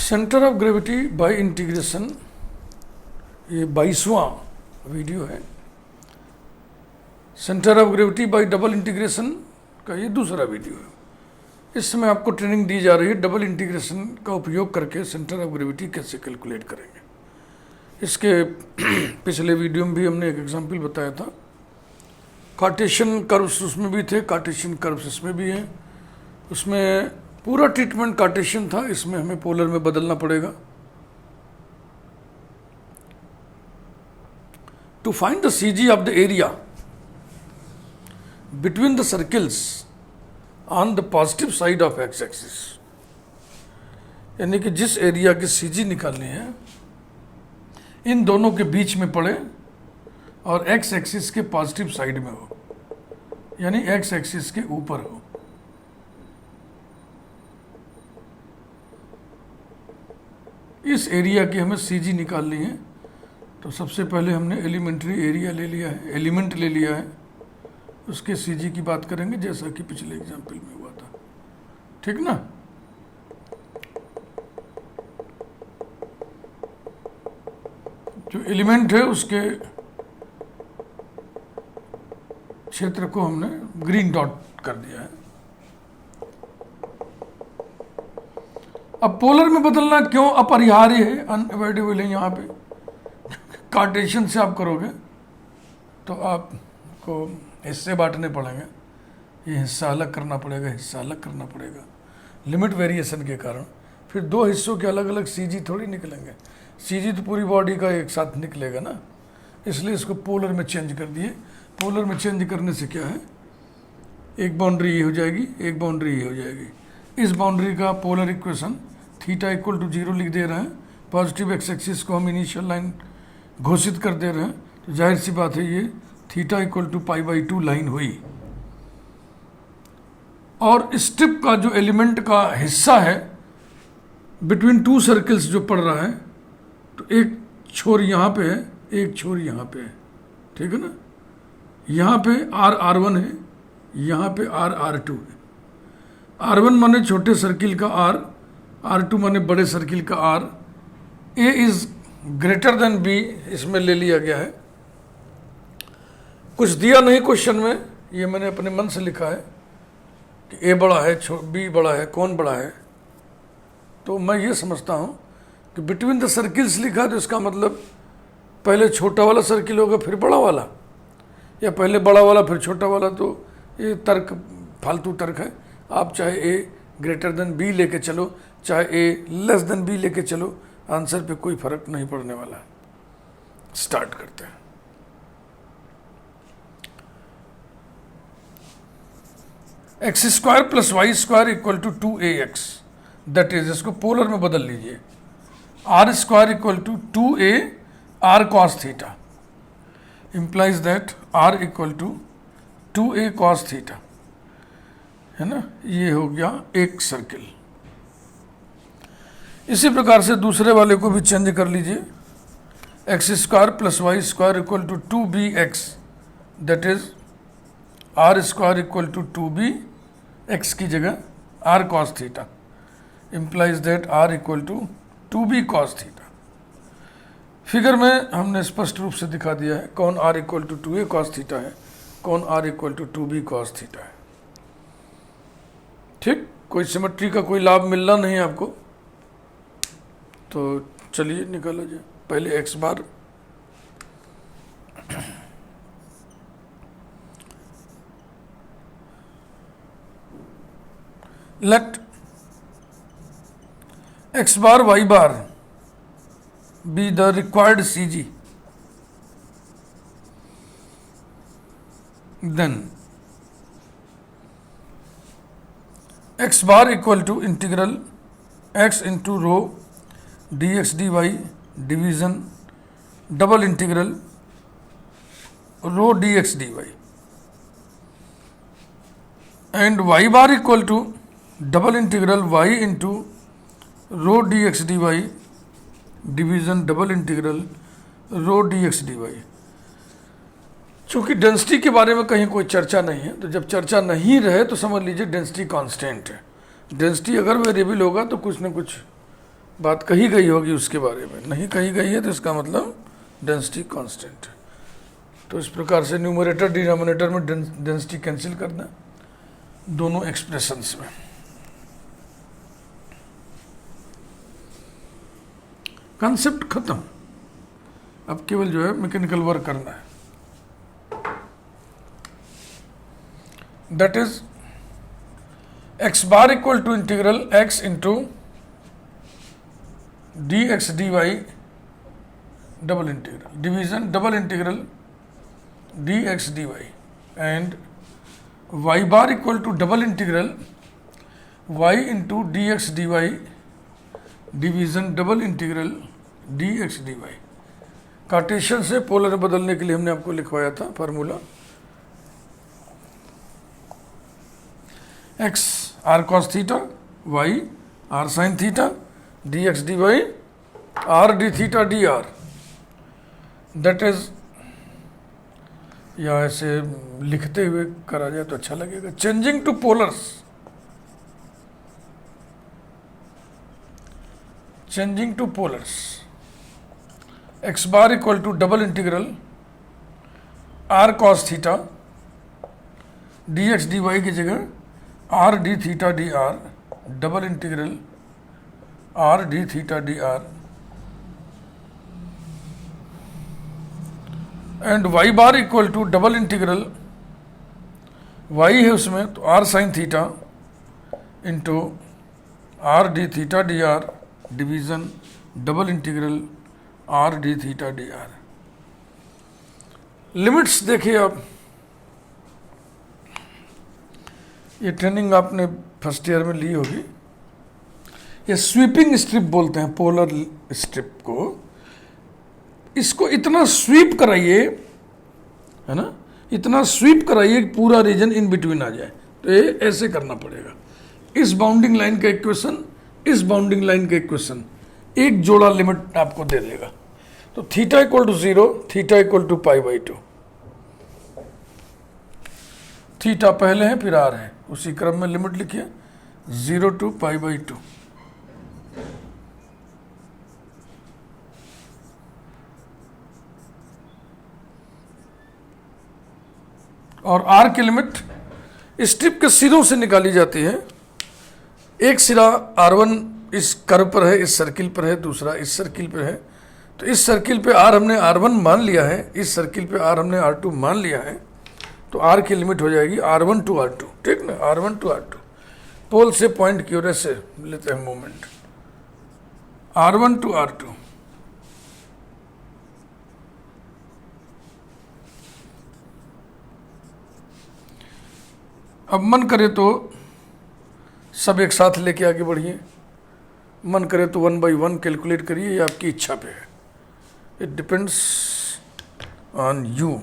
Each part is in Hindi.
Centre of gravity bye integration, ये 22वां वीडियो है। Centre of gravity bye double integration का ये दूसरा वीडियो है। इसमें आपको ट्रेनिंग दी जा रही है डबल इंटीग्रेशन का उपयोग करके सेंटर ऑफ ग्रेविटी कैसे कैलकुलेट करेंगे। इसके पिछले वीडियो में भी हमने एक एग्जांपल बताया था। कार्टेशियन कर्व्स उसमें भी थे, कार्टेशियन कर्व्स इसमें भी हैं। उसमें पूरा ट्रीटमेंट कार्टेशियन था, इसमें हमें पोलर में बदलना पड़ेगा। To find the CG of the area between the circles on the positive side of X axis, यानी कि जिस एरिया की सीजी निकालनी है इन दोनों के बीच में पड़े और एक्स एक्सिस के पॉजिटिव साइड में हो, यानी एक्स एक्सिस के ऊपर हो। इस एरिया की हमें सीजी निकालनी है। तो सबसे पहले हमने एलिमेंट्री एरिया ले लिया है, एलिमेंट ले लिया है, उसके सीजी की बात करेंगे जैसा कि पिछले एग्जाम्पल में हुआ था, ठीक ना। जो एलिमेंट है उसके क्षेत्र को हमने ग्रीन डॉट कर दिया है। अब पोलर में बदलना क्यों अपरिहार्य है, अनअवॉइडेबल है। यहाँ पे कार्टेशियन से आप करोगे तो आपको हिस्से बांटने पड़ेंगे, ये हिस्सा अलग करना पड़ेगा, हिस्सा अलग करना पड़ेगा लिमिट वेरिएशन के कारण। फिर दो हिस्सों के अलग अलग सीजी थोड़ी निकलेंगे, सीजी तो पूरी बॉडी का एक साथ निकलेगा ना। इसलिए इसको पोलर में चेंज कर दिए। पोलर में चेंज करने से क्या है, एक बाउंड्री ये हो जाएगी, एक बाउंड्री ये हो जाएगी। इस बाउंड्री का polar equation theta equal to 0 लिख दे रहे हैं। पॉजिटिव एक्स एक्सिस को हम इनिशियल लाइन घोषित कर दे रहे हैं, तो जाहिर सी बात है ये थीटा इक्वल टू π/2 लाइन हुई। और स्ट्रिप का जो एलिमेंट का हिस्सा है बिटवीन टू सर्किल्स जो पड़ रहा है, तो एक छोर यहाँ पे है, एक छोर यहाँ पे है, ठीक है ना। यहाँ पे R1 है, यहाँ पे R2 है। R1 माने छोटे सर्किल का R, R2 माने बड़े सर्किल का R। A is greater than B इसमें ले लिया गया है। कुछ दिया नहीं क्वेश्चन में, ये मैंने अपने मन से लिखा है कि A बड़ा है, B बड़ा है, कौन बड़ा है। तो मैं ये समझता हूँ कि बिटवीन द सर्किल्स लिखा है तो इसका मतलब पहले छोटा वाला सर्किल होगा फिर बड़ा वाला, या पहले बड़ा वाला फिर छोटा वाला। तो ये तर्क फालतू तर्क है। आप चाहे A ग्रेटर देन B लेके चलो, चाहे A लेस देन B लेके चलो, आंसर पे कोई फर्क नहीं पड़ने वाला। स्टार्ट करते हैं। X square plus y square equal to 2ax, that is, इसको पोलर में बदल लीजिए। R square equal to 2a r cos theta implies that r equal to 2a cos theta, है ना। ये हो गया एक सर्किल। इसी प्रकार से दूसरे वाले को भी चेंज कर लीजिए। X square plus y square equal to 2bx, that is r square equal to 2b, x की जगह r cos theta implies that r equal to 2b cos theta. Figure में हमने स्पष्ट रूप से दिखा दिया है कौन r equal to 2a cos theta है, कौन r equal to 2b cos theta है। ठीक, कोई सिमेट्री का कोई लाभ मिलना नहीं है आपको। तो चलिए निकाला जाए। पहले x bar, let x bar y bar be the required CG, then x bar equal to integral x into rho dx dy division double integral rho dx dy, and y bar equal to double integral y into rho dx dy division double integral rho dx dy। चूंकि डेंसिटी के बारे में कहीं कोई चर्चा नहीं है, तो जब चर्चा नहीं रहे तो समझ लीजिए डेंसिटी कांस्टेंट है। डेंसिटी अगर वेरिएबल होगा तो कुछ न कुछ बात कही गई होगी उसके बारे में, नहीं कही गई है तो इसका मतलब डेंसिटी कांस्टेंट है। तो इस प्रकार से न्यूमरेटर डिनोमिनेटर में डेंसिटी कैंसिल करना दोनों एक्सप्रेशंस में। कंसेप्ट खत्म, अब केवल जो है मैकेनिकल वर्क करना है। That is x bar equal to integral x into d x D y double integral division double integral d x D y and y bar equal to double integral y into d x D y division double integral d x D y. Cartesian से पोलर बदलने के लिए हमने आपको लिखवाया था formula, x r cos theta, y r sine theta, D x D y R D theta D R. That is, या ऐसे लिखते हुए करा जाए तो अच्छा लगेगा, changing to polars, changing to polars x bar equal to double integral R cos theta D x D Y की जगह R D theta D R double integral R D theta D R and y bar equal to double integral y है उसमें तो R sine theta into R D theta D R division double integral R D theta D R. Limits देखिए आप, ये ट्रेनिंग आपने फर्स्ट ईयर में ली होगी। ये स्वीपिंग स्ट्रिप बोलते हैं पोलर स्ट्रिप को। इसको इतना स्वीप कराइए, है ना, इतना स्वीप कराइए कि पूरा रीजन इन बिटवीन आ जाए। तो ये ऐसे करना पड़ेगा। इस बाउंडिंग लाइन का इक्वेशन, इस बाउंडिंग लाइन का इक्वेशन, एक जोड़ा लिमिट आपको दे देगा। तो theta equal to 0, theta equal to pi by 2। Theta पहले है फिर आर है, उसी क्रम में लिमिट लिखिए 0 टू पाई बाई 2। और आर की लिमिट स्ट्रिप के सिरों से निकाली जाती है। एक सिरा R1 इस कर्व पर है, इस सर्किल पर है, दूसरा इस सर्किल पर है। तो इस सर्किल पे R हमने R1 मान लिया है, इस सर्किल पे R हमने R2 मान लिया है। तो R की लिमिट हो जाएगी R1 टू R2, ठीक ना, R1 टू R2। पोल से पॉइंट की ओर से लेते हैं मोमेंट, R1 टू R2। अब मन करे तो सब एक साथ लेके आगे बढ़िए, मन करे तो 1 बाई 1 कैलकुलेट करिए, ये आपकी इच्छा पे है। It depends on you.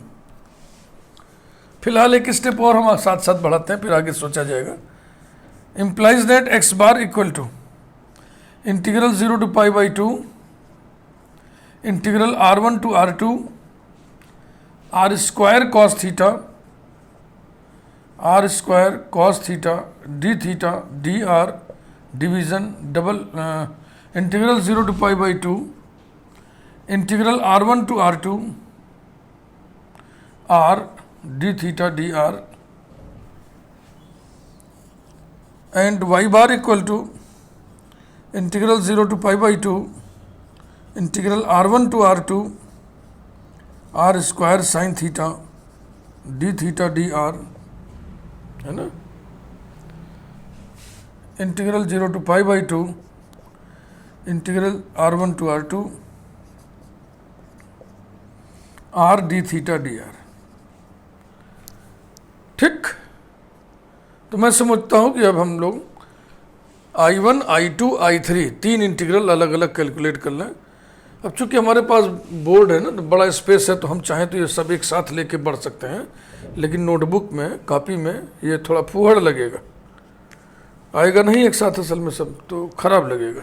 फिलहाल एक स्टेप और हम साथ साथ बढ़ाते हैं, फिर आगे सोचा जाएगा। Implies that x bar equal to integral 0 to pi by 2 integral R1 to R2 r square cos theta, r square cos theta D theta D R division double integral 0 to pi by 2 integral R1 to R2 r D theta D R and y bar equal to integral 0 to pi by 2 integral R1 to R2 r square sine theta D theta D r, है ना, integral 0 to pi by 2 integral R1 to R2 r D theta D r. ठीक, तो मैं समझता हूं कि अब हम लोग I1, I2, I3 तीन इंटीग्रल अलग अलग कैलकुलेट कर लें। अब चूंकि हमारे पास बोर्ड है ना, तो बड़ा स्पेस है, तो हम चाहें तो ये सब एक साथ लेके बढ़ सकते हैं, लेकिन नोटबुक में, कॉपी में ये थोड़ा फूहड़ लगेगा, आएगा नहीं एक साथ असल में सब, तो खराब लगेगा।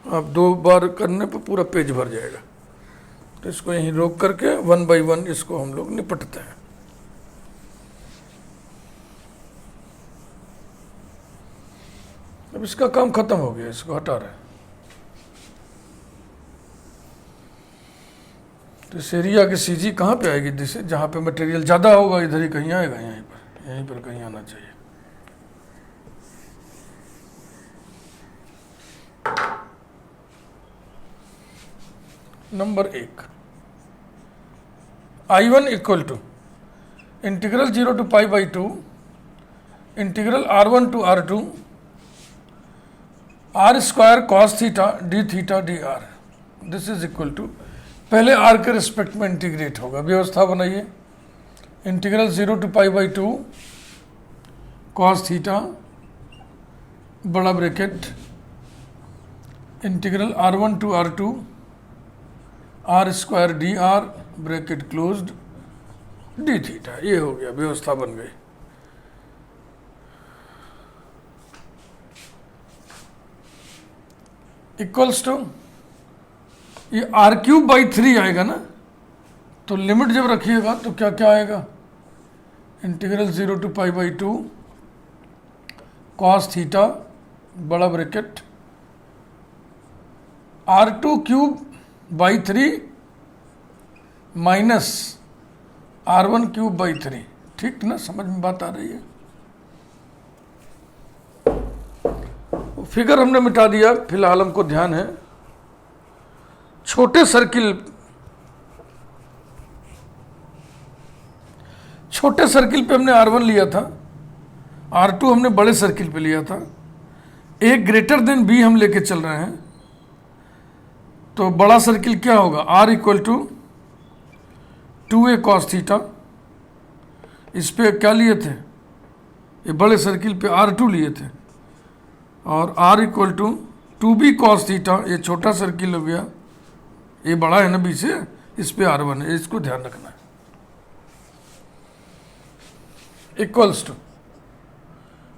आप 2 बार करने पर पूरा पेज भर जाएगा। तो इसको यहीं रोक करके 1 बाई 1 इसको हम लोग निपटते हैं। अब इसका काम खत्म हो गया, इसको हटा रहे हैं। तो इस एरिया की सीजी कहाँ पे आएगी? जिससे जहाँ पे मटेरियल ज़्यादा होगा इधर ही कहीं आएगा, यहीं पर कहीं आना चाहिए। Number 1, I1 equal to integral 0 to pi by 2 integral R1 to R2 R square cos theta D theta D R. This is equal to, पहले R के रिस्पेक्ट में इंटीग्रेट होगा। व्यवस्था बनाइए, integral 0 to pi by 2 cos theta बड़ा bracket integral R1 to R2 R square D R bracket closed D theta. ये हो गया, व्यवस्था बन गई। इक्वल्स टू, ये r³/3 आएगा ना, तो लिमिट जब रखिएगा तो क्या क्या आएगा? Integral 0 to pi by 2 cos theta बड़ा ब्रैकेट r2³/3 माइनस r1³/3। ठीक ना, समझ में बात आ रही है? फिगर हमने मिटा दिया, फिलहाल हमको ध्यान है छोटे सर्किल पे हमने R1 लिया था, R2 हमने बड़े सर्किल पे लिया था, A ग्रेटर देन B हम लेके चल रहे हैं। तो बड़ा सर्किल क्या होगा? R equal to 2A cos theta. इस पे क्या लिए थे? ये बड़े सर्किल पे R2 लिए थे, और R equal to 2B cos theta. ये छोटा सर्किल हो गया, ये बड़ा है ना B से, इस पे R1 है, इसको ध्यान रखना है। Equals to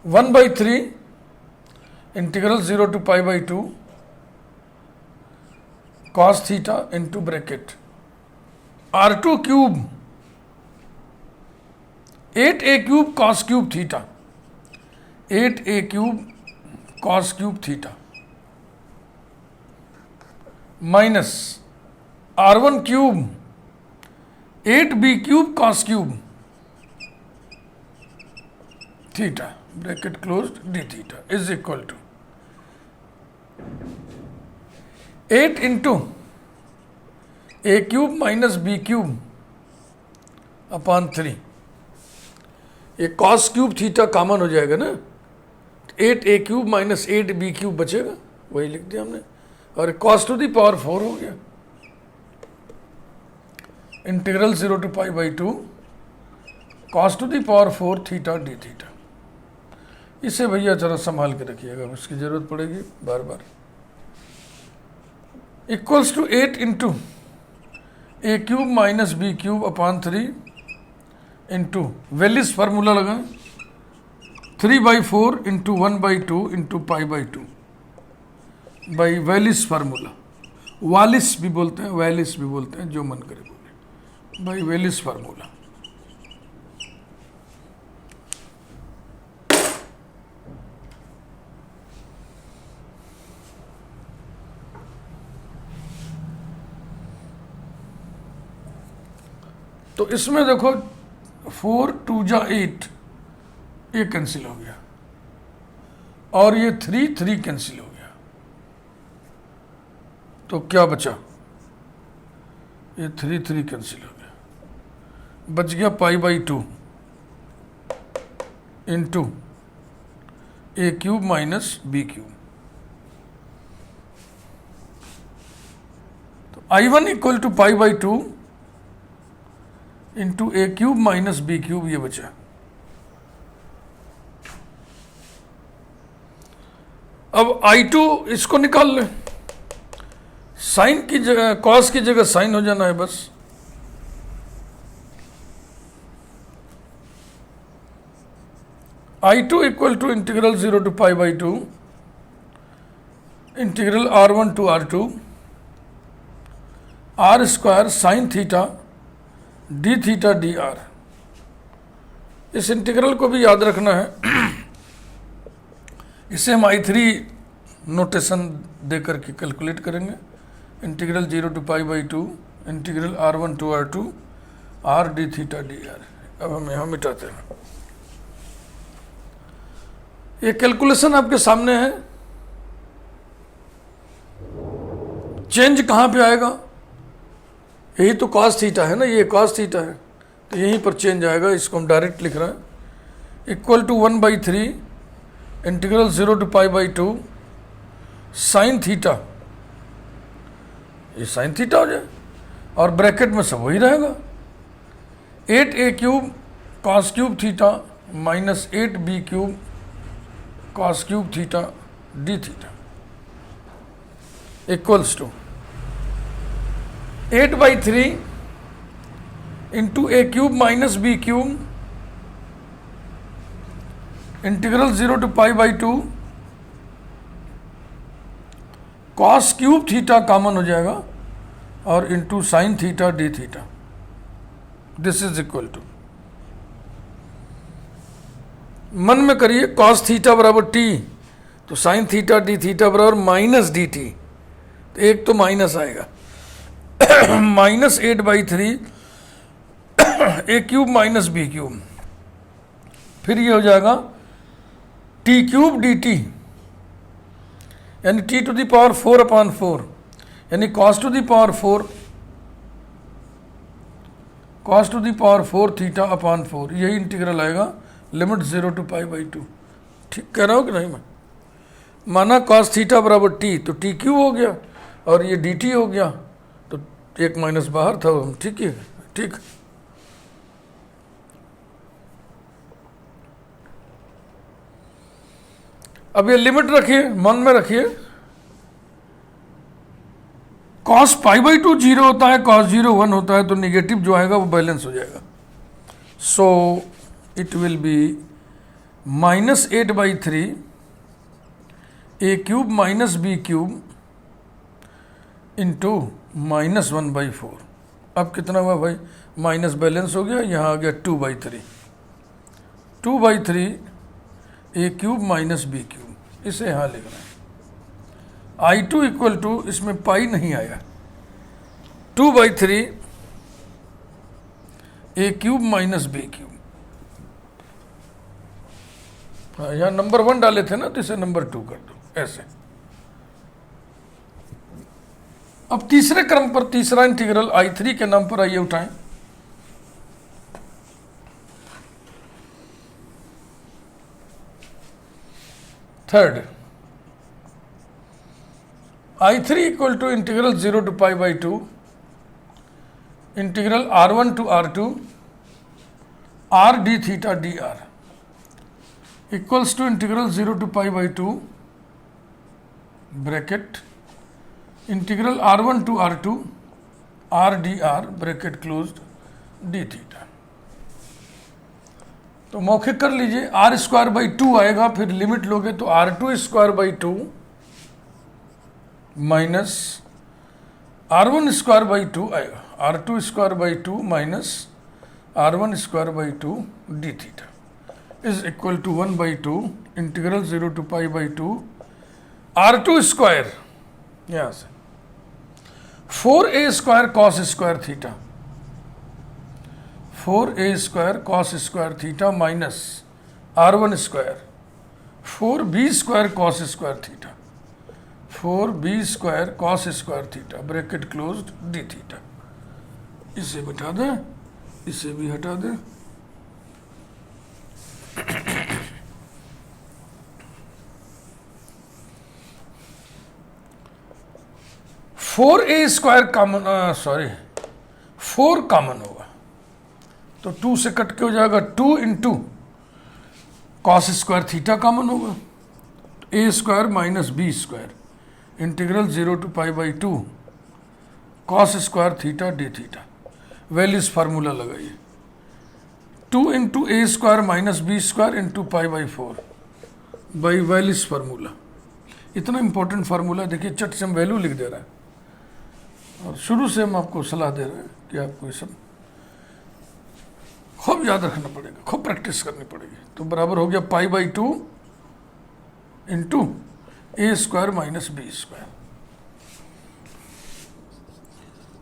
1/3 integral 0 to pi by 2 cos theta into bracket R2³ 8A³ cos³ theta, 8A³ cos³ theta minus R1³ 8B³ cos³ theta bracket closed D theta is equal to 8 into A³ minus B³ upon 3। ये cos³ थीटा कॉमन हो जाएगा ना, 8A³ माइनस 8B³ बचेगा, वही लिख दिया हमने, और cos टू दी पावर 4 हो गया। Integral 0 to pi by 2 cos to the power 4 theta D theta. इसे भैया जरा संभाल के रखिएगा, उसकी जरूरत पड़ेगी बार बार। Equals to 8 into A³ minus B³ upon 3 into Wallis formula लगा 3/4 into 1/2 into pi by 2 by Wallis formula. Wallis भी बोलते हैं, वैलिस भी बोलते हैं, जो मन करे बोले, बाई वेलिस फार्मूला। तो इसमें देखो 4 2 जा 8, ये कैंसिल हो गया, और ये 3 3 कैंसिल हो गया, तो क्या बचा? ये 3 3 कैंसिल हो गया, बच गया पाई by 2 into A³ minus B³। तो I1 equal to pi by 2 into A³ minus B³ ये बचा। अब I2 इसको निकाल ले, साइन की जगह कॉस की जगह साइन हो जाना है बस। I2 equal to integral 0 to pi by 2 integral R1 to R2 R square sine theta D theta D r. इस इंटीग्रल को भी याद रखना है, इसे हम I3 नोटेशन दे करके कैलकुलेट करेंगे। Integral 0 to π/2 integral R1 to R2 R d theta dr। अब हम यहाँ मिटाते हैं। ये कैलकुलेशन आपके सामने है। चेंज कहाँ पे आएगा? यही तो cos थीटा है ना, ये cos थीटा है, तो यहीं पर चेंज आएगा। इसको हम डायरेक्ट लिख रहे हैं equal to 1/3 integral 0 to π/2 sine theta, ये साइन थीटा हो जाए और ब्रैकेट में सब वही रहेगा 8a³ cos cube theta minus 8b³ cos cube theta d theta equals to 8/3 into a³ minus b³ integral 0 to π/2 cos cube theta common हो जाएगा और into sine theta D theta. This is equal to, मन में करिए, cos थीटा बराबर t, तो साइन थीटा डी थीटा बराबर माइनस डी टी, तो एक तो माइनस आएगा माइनस 8/3 a³ माइनस b³, फिर ये हो जाएगा t³ dt यानी t to the power 4/4 यानी cos to the power 4 theta upon 4, यही इंटीग्रल आएगा लिमिट 0 to π/2। ठीक कह रहा हूँ कि नहीं? मैं माना cos थीटा बराबर t, तो t³ हो गया और ये dt हो गया, तो एक माइनस बाहर था, ठीक है, ठीक। अब ये लिमिट रखिए, मन में रखिए, cos π/2 0 होता है, cos 0 1 होता है, तो निगेटिव जो आएगा वो बैलेंस हो जाएगा। So it will be minus 8/3 a³ minus b³ into minus 1/4। अब कितना हुआ भाई? माइनस बैलेंस हो गया, यहाँ आ गया 2/3 a³ माइनस b³, इसे यहाँ लिख रहे हैं। I2 इक्वल टू, इसमें पाई नहीं आया, 2/3 a³ माइनस b³। हाँ, यहाँ नंबर 1 डाले थे ना, तो इसे नंबर 2 कर दो, ऐसे। अब तीसरे क्रम पर तीसरा इंटीग्रल I3 के नाम पर आइए उठाएं। Third, I3 equal to integral 0 to π/2 integral R1 to R2 R d theta dr equals to integral 0 to π/2 bracket integral R1 to R2 R dr bracket closed d theta. तो मौखिक कर लीजिए, r²/2 आएगा, फिर लिमिट लोगे तो r2² माइनस r1² आएगा, r2² minus r1² d theta is equal to 1/2 integral 0 to π/2 r2², यहाँ से 4a² cos² theta, 4a² cos² theta minus r1² 4b² cos² theta, 4b² cos² theta bracket closed D theta. इसे बिठा दें, इसे भी हटा दें। (4a² कॉमन, सॉरी 4 कॉमन होगा तो 2 से कट के हो जाएगा 2 इंटू cos² थीटा कॉमन होगा, a² minus b² integral 0 to π/2 cos² theta D theta. Wallis formula लगाइए, 2 into a² minus b² into π/4 by Wallis formula. इतना इंपॉर्टेंट फार्मूला देखिए, चट से हम वैल्यू लिख दे रहा है और शुरू से हम आपको सलाह दे रहे हैं कि आपको ये सब खूब याद रखना पड़ेगा, खूब प्रैक्टिस करनी पड़ेगी। तो बराबर हो गया π/2 into A square minus B square.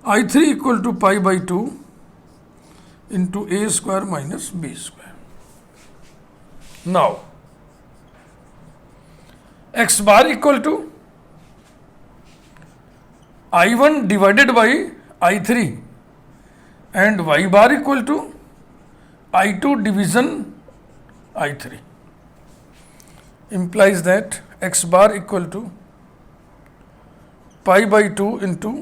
I3 equal to pi by 2 into A square minus B square. Now X bar equal to I1 divided by I3 and y bar equal to I2 division I3 implies that x bar equal to pi by 2 into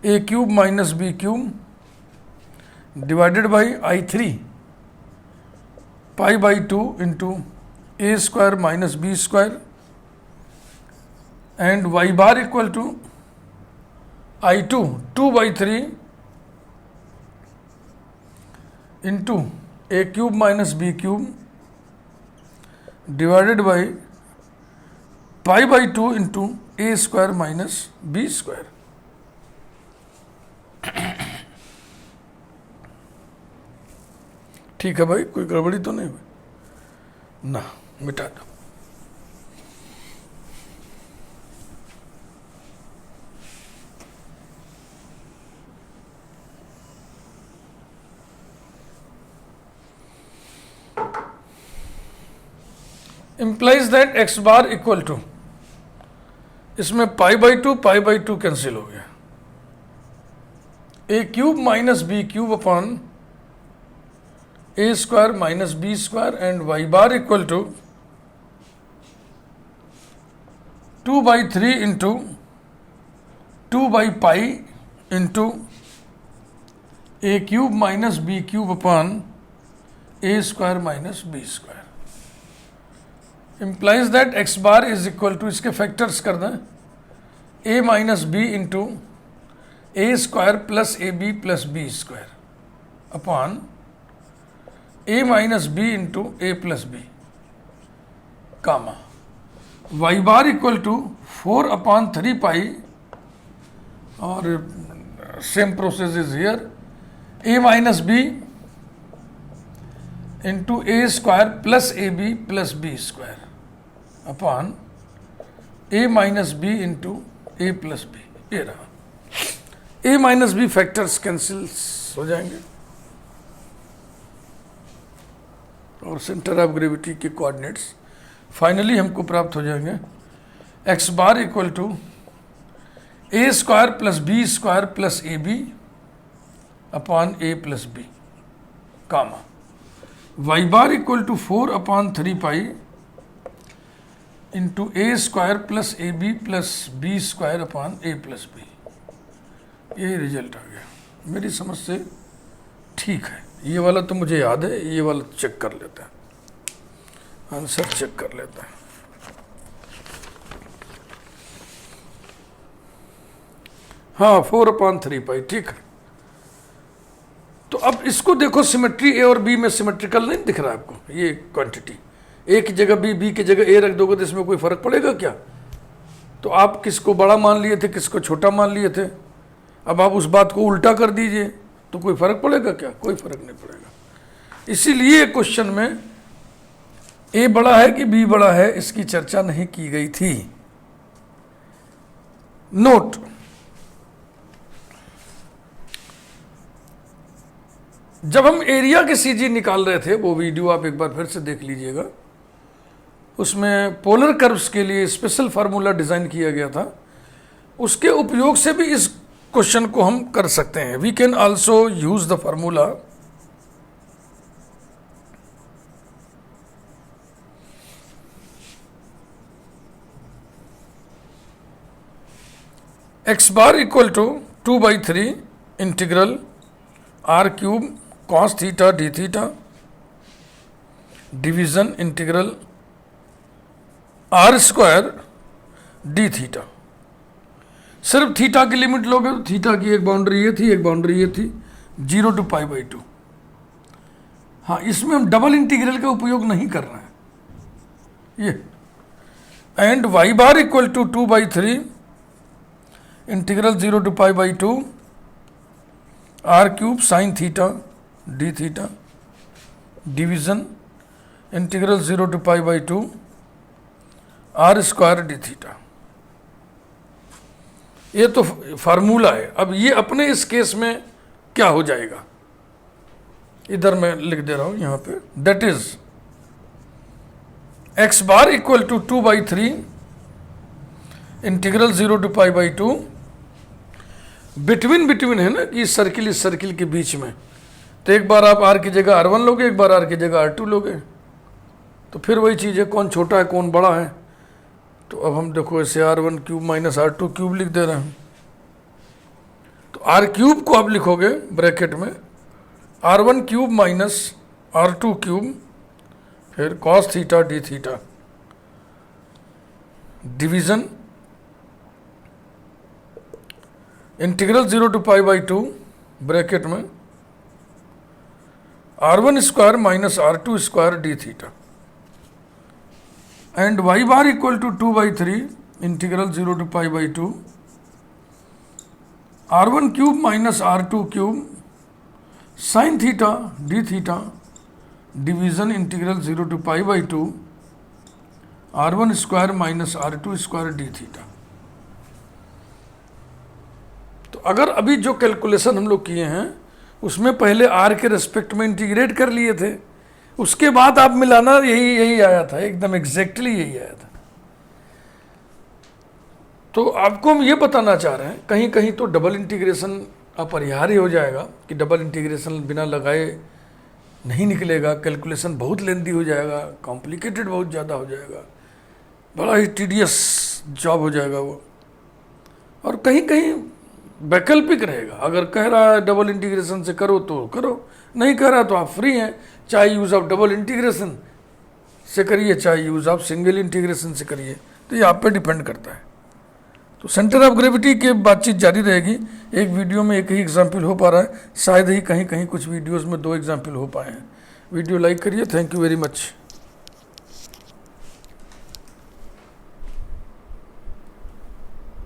a cube minus b cube divided by I3 pi by 2 into a square minus b square and y bar equal to I2 2 by 3 into a cube minus b cube divided by pi by 2 into a square minus b square। ठीक है भाई, कोई गड़बड़ी तो नहीं हुई ना, मिटा दो। implies that x bar equal to, इसमें पाई बाई टू कैंसिल हो गया, A cube minus B cube upon A square minus B square and Y bar equal to 2 by 3 into 2 by pi into A cube minus B cube upon A square minus B square. implies that x bar is equal to, इसके फैक्टर्स कर दें, a minus B into A square plus A B plus b square upon a minus B into a plus b comma y bar equal to 4 upon 3 pi, और same process is here, a minus B into A square plus A B plus b square upon a minus B into a plus b. ये रहा, ए माइनस बी फैक्टर्स कैंसिल हो जाएंगे और सेंटर ऑफ ग्रेविटी के कोऑर्डिनेट्स फाइनली हमको प्राप्त हो जाएंगे। X bar equal to a square plus b square plus A b upon a plus b comma y bar equal to 4 upon 3 pi into A square plus A B plus b square upon a plus b. यही रिजल्ट आ गया। मेरी समझ से ठीक है, ये वाला तो मुझे याद है, ये वाला चेक कर लेते हैं, आंसर चेक कर लेते हैं। हाँ 4 अपॉन 3 पाई, ठीक है। तो अब इसको देखो, सिमेट्री ए और बी में सिमेट्रिकल नहीं दिख रहा है आपको? ये क्वांटिटी ए की जगह बी की जगह ए रख दोगे तो इसमें कोई फर्क पड़ेगा क्या? तो आप किसको बड़ा मान लिए थे, किसको छोटा मान लिए थे, अब आप उस बात को उल्टा कर दीजिए तो कोई फर्क पड़ेगा क्या? कोई फर्क नहीं पड़ेगा। इसीलिए क्वेश्चन में ए बड़ा है कि बी बड़ा है इसकी चर्चा नहीं की गई थी। नोट, जब हम एरिया के सीजी निकाल रहे थे, वो वीडियो आप एक बार फिर से देख लीजिएगा, उसमें पोलर कर्व्स के लिए स्पेशल फार्मूला डिजाइन किया गया था। उसके उपयोग से भी इस क्वेश्चन को हम कर सकते हैं। We can also use the formula x bar equal to 2/3 integral r cube cos theta D theta division integral r square D theta. सिर्फ थीटा की लिमिट लोगे तो थीटा की एक बाउंड्री ये थी, एक बाउंड्री ये थी, 0 to π/2। हाँ, इसमें हम डबल इंटीग्रल का उपयोग नहीं कर रहे हैं ये। And Y bar equal to 2/3 integral 0 to π/2 R cube sine theta D theta division integral 0 to π/2 R square D theta. ये तो फार्मूला है। अब ये अपने इस केस में क्या हो जाएगा, इधर मैं लिख दे रहा हूं यहां पे, that is X bar equal to 2/3 integral 0 to π/2 between है ना कि इस सर्किल के बीच में। तो एक बार आप आर की जगह R1 लोगे, एक बार आर की जगह R2 लोगे, तो फिर वही चीज़ है, कौन छोटा है कौन बड़ा है। तो अब हम देखो ऐसे R1³ माइनस R2³ लिख दे रहे हैं। तो R³ को आप लिखोगे ब्रैकेट में R1³ माइनस R2³ फिर cos theta D theta division integral 0 to π/2 bracket में R1 square minus R2 square D theta and y bar equal to 2/3 integral 0 to π/2 R1³ minus R2³ sine theta D theta division integral 0 to π/2 R1 square minus R2 square D theta. तो अगर अभी जो कैलकुलेशन हम लोग किए हैं उसमें पहले R के रेस्पेक्ट में इंटीग्रेट कर लिए थे, उसके बाद आप मिलाना यही आया था, एकदम एग्जैक्टली यही आया था। तो आपको हम ये बताना चाह रहे हैं कहीं कहीं तो डबल इंटीग्रेशन अपरिहार्य हो जाएगा कि डबल इंटीग्रेशन बिना लगाए नहीं निकलेगा, कैलकुलेशन बहुत लेंदी हो जाएगा, कॉम्प्लिकेटेड बहुत ज़्यादा हो जाएगा, बड़ा ही टीडियस जॉब हो जाएगा वो। और कहीं कहीं वैकल्पिक रहेगा, अगर कह रहा है डबल इंटीग्रेशन से करो तो करो, नहीं कह रहा तो आप फ्री हैं, चाहे यूज़ ऑफ डबल इंटीग्रेशन से करिए चाहे यूज़ ऑफ सिंगल इंटीग्रेशन से करिए, तो ये आप पे डिपेंड करता है। तो सेंटर ऑफ ग्रेविटी की बातचीत जारी रहेगी। एक वीडियो में एक ही एग्जाम्पल हो पा रहा है, शायद ही कहीं कहीं कुछ वीडियोज़ में 2 एग्जाम्पल हो पाए हैं। वीडियो लाइक करिए। Thank you very much.